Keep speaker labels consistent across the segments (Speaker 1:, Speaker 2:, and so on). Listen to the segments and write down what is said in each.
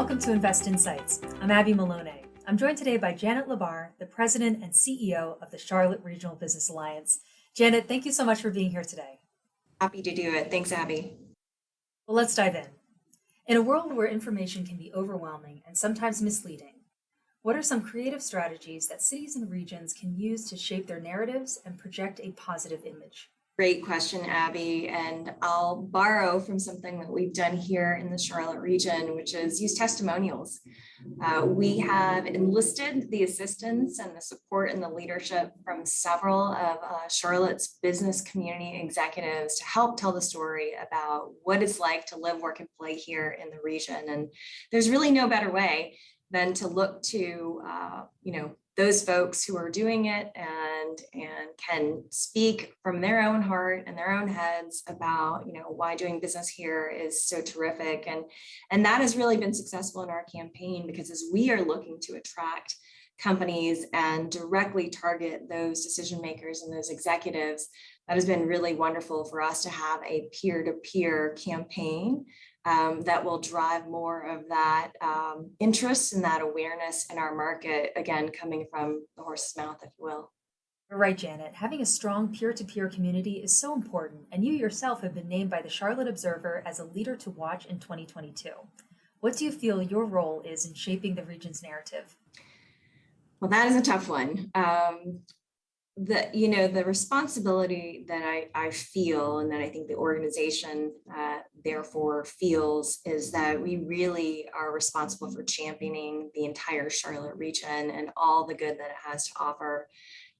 Speaker 1: Welcome to Invest Insights. I'm Abby Maloney. I'm joined today by Janet LaBar, the President and CEO of the Charlotte Regional Business Alliance. Janet, thank you so much for being here today.
Speaker 2: Happy to do it. Thanks, Abby.
Speaker 1: Well, let's dive in. In a world where information can be overwhelming and sometimes misleading, what are some creative strategies that cities and regions can use to shape their narratives and project a positive image?
Speaker 2: Great question, Abby. And I'll borrow from something that we've done here in the Charlotte region, which is use testimonials. We have enlisted the assistance and the support and the leadership from several of Charlotte's business community executives to help tell the story about what it's like to live, work, and play here in the region. And there's really no better way than to look to, those folks who are doing it and can speak from their own heart and their own heads about why doing business here is so terrific, and that has really been successful in our campaign, because as we are looking to attract companies and directly target those decision makers and those executives, that has been really wonderful for us to have a peer-to-peer campaign that will drive more of that interest and that awareness in our market, again, coming from the horse's mouth, if you will.
Speaker 1: You're right, Janet. Having a strong peer-to-peer community is so important, and you yourself have been named by the Charlotte Observer as a leader to watch in 2022. What do you feel your role is in shaping the region's narrative?
Speaker 2: Well, that is a tough one. The responsibility that I feel, and that I think the organization therefore feels, is that we really are responsible for championing the entire Charlotte region and all the good that it has to offer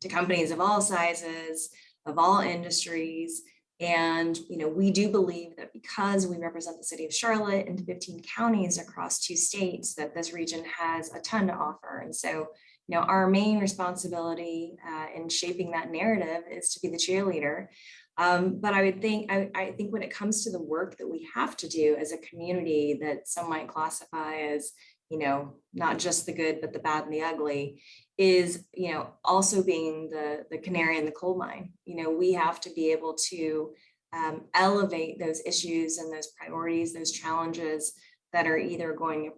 Speaker 2: to companies of all sizes, of all industries. And we do believe that because we represent the city of Charlotte and 15 counties across 2 states, that this region has a ton to offer. And so our main responsibility in shaping that narrative is to be the cheerleader. But I think when it comes to the work that we have to do as a community, that some might classify as, not just the good, but the bad and the ugly, is, also being the canary in the coal mine. We have to be able to elevate those issues and those priorities, those challenges that are either going to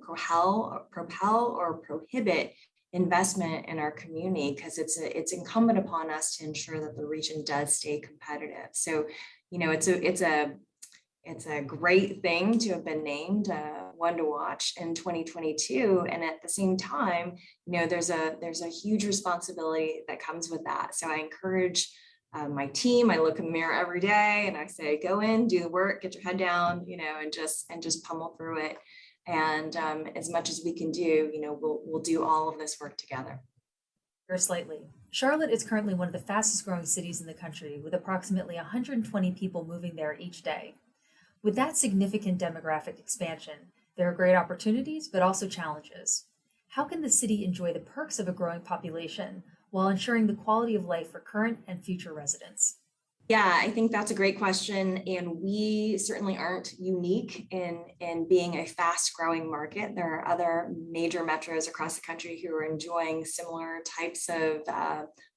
Speaker 2: propel or prohibit investment in our community, because it's incumbent upon us to ensure that the region does stay competitive. So, it's a great thing to have been named one to watch in 2022, and at the same time, there's a huge responsibility that comes with that. So I encourage my team. I look in the mirror every day and I say, go in, do the work, get your head down, and just pummel through it. And as much as we can do, we'll do all of this work together.
Speaker 1: Or slightly. Charlotte is currently one of the fastest growing cities in the country, with approximately 120 people moving there each day. With that significant demographic expansion, there are great opportunities, but also challenges. How can the city enjoy the perks of a growing population while ensuring the quality of life for current and future residents?
Speaker 2: Yeah, I think that's a great question. And we certainly aren't unique in being a fast growing market. There are other major metros across the country who are enjoying similar types of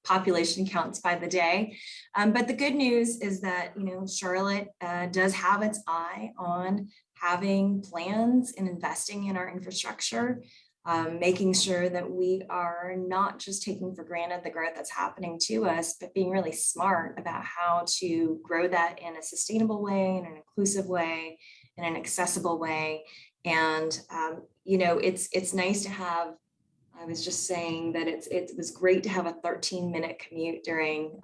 Speaker 2: population counts by the day. But the good news is that, Charlotte does have its eye on having plans and investing in our infrastructure. Making sure that we are not just taking for granted the growth that's happening to us, but being really smart about how to grow that in a sustainable way, in an inclusive way, in an accessible way. And, it's nice to have, I was just saying that it was great to have a 13-minute commute during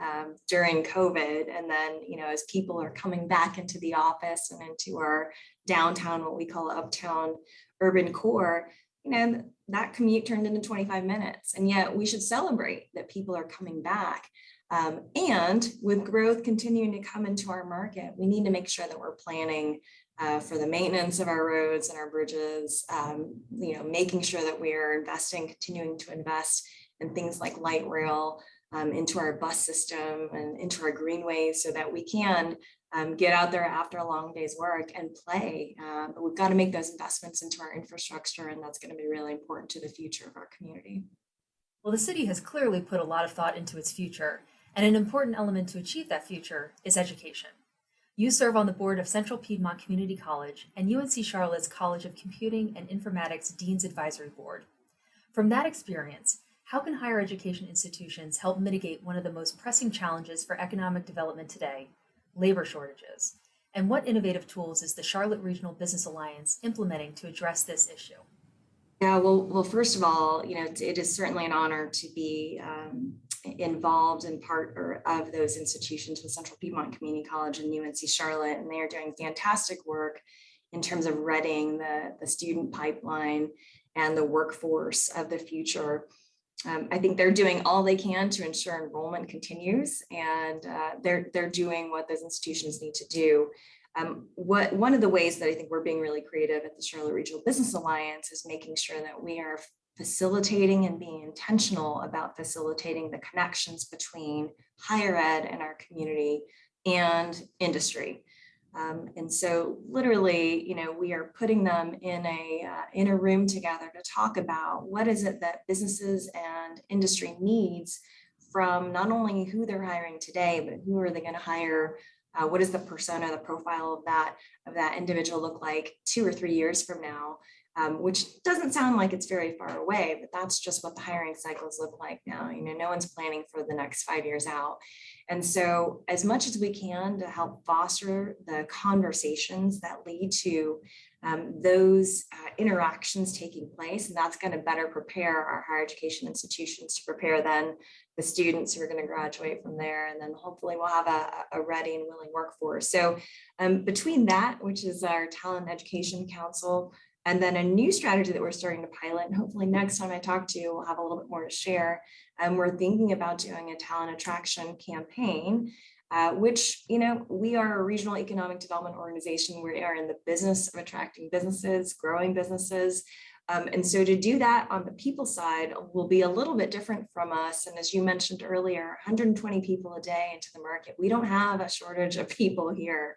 Speaker 2: COVID. And then, as people are coming back into the office and into our downtown, what we call uptown urban core, that commute turned into 25 minutes. And yet we should celebrate that people are coming back. And with growth continuing to come into our market, we need to make sure that we're planning for the maintenance of our roads and our bridges, making sure that we are continuing to invest in things like light rail, into our bus system and into our greenways, so that we can get out there after a long day's work and play. But we've got to make those investments into our infrastructure, and that's going to be really important to the future of our community.
Speaker 1: Well, the city has clearly put a lot of thought into its future, and an important element to achieve that future is education. You serve on the board of Central Piedmont Community College and UNC Charlotte's College of Computing and Informatics Dean's Advisory Board. From that experience, how can higher education institutions help mitigate one of the most pressing challenges for economic development today, labor shortages? And what innovative tools is the Charlotte Regional Business Alliance implementing to address this issue?
Speaker 2: Yeah, well, first of all, it is certainly an honor to be involved in of those institutions with Central Piedmont Community College and UNC Charlotte, and they are doing fantastic work in terms of readying the student pipeline and the workforce of the future. I think they're doing all they can to ensure enrollment continues, and they're doing what those institutions need to do. One of the ways that I think we're being really creative at the Charlotte Regional Business Alliance is making sure that we are facilitating and being intentional about facilitating the connections between higher ed and our community and industry. And so literally, we are putting them in a room together to talk about what is it that businesses and industry needs from not only who they're hiring today, but who are they going to hire? What does the persona, the profile of that individual look like 2 or 3 years from now? Which doesn't sound like it's very far away, but that's just what the hiring cycles look like now. No one's planning for the next 5 years out. And so as much as we can to help foster the conversations that lead to those interactions taking place, and that's going to better prepare our higher education institutions to prepare then the students who are going to graduate from there, and then hopefully we'll have a ready and willing workforce. So between that, which is our Talent Education Council, and then a new strategy that we're starting to pilot, and hopefully next time I talk to you, we'll have a little bit more to share. We're thinking about doing a talent attraction campaign, which, we are a regional economic development organization. We are in the business of attracting businesses, growing businesses. And so to do that on the people side will be a little bit different from us. And as you mentioned earlier, 120 people a day into the market. We don't have a shortage of people here.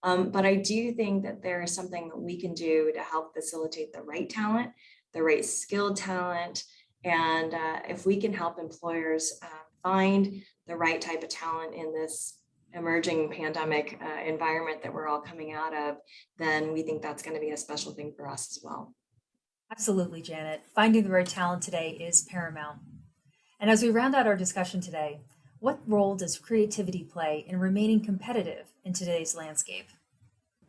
Speaker 2: But I do think that there is something that we can do to help facilitate the right talent, the right skilled talent. And if we can help employers find the right type of talent in this emerging pandemic environment that we're all coming out of, then we think that's going to be a special thing for us as well.
Speaker 1: Absolutely, Janet. Finding the right talent today is paramount. And as we round out our discussion today, what role does creativity play in remaining competitive in today's landscape?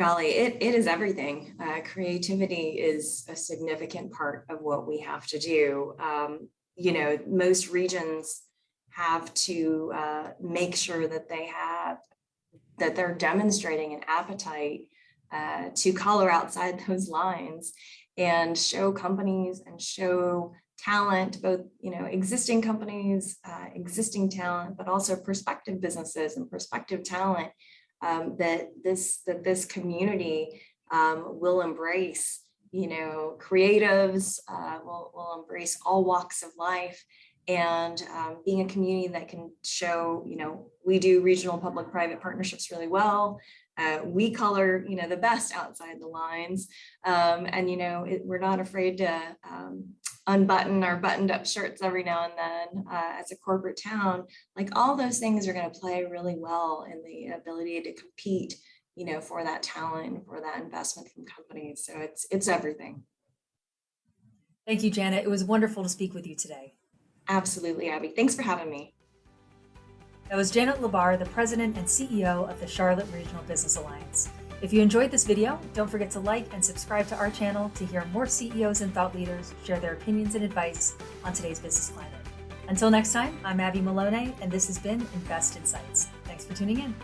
Speaker 2: Golly, it is everything. Creativity is a significant part of what we have to do. Most regions have to make sure that they're demonstrating an appetite to color outside those lines and show companies and show talent, both existing companies, existing talent, but also prospective businesses and prospective talent, that this community will embrace. Creatives will embrace all walks of life, and being a community that can show. We do regional public-private partnerships really well. We color, the best outside the lines, and we're not afraid to unbutton our buttoned-up shirts every now and then as a corporate town. Like, all those things are going to play really well in the ability to compete, for that talent and for that investment from companies. So it's everything.
Speaker 1: Thank you, Janet. It was wonderful to speak with you today.
Speaker 2: Absolutely, Abby. Thanks for having me.
Speaker 1: That was Janet LaBar, the President and CEO of the Charlotte Regional Business Alliance. If you enjoyed this video, don't forget to like and subscribe to our channel to hear more CEOs and thought leaders share their opinions and advice on today's business climate. Until next time, I'm Abby Maloney, and this has been Invest Insights. Thanks for tuning in.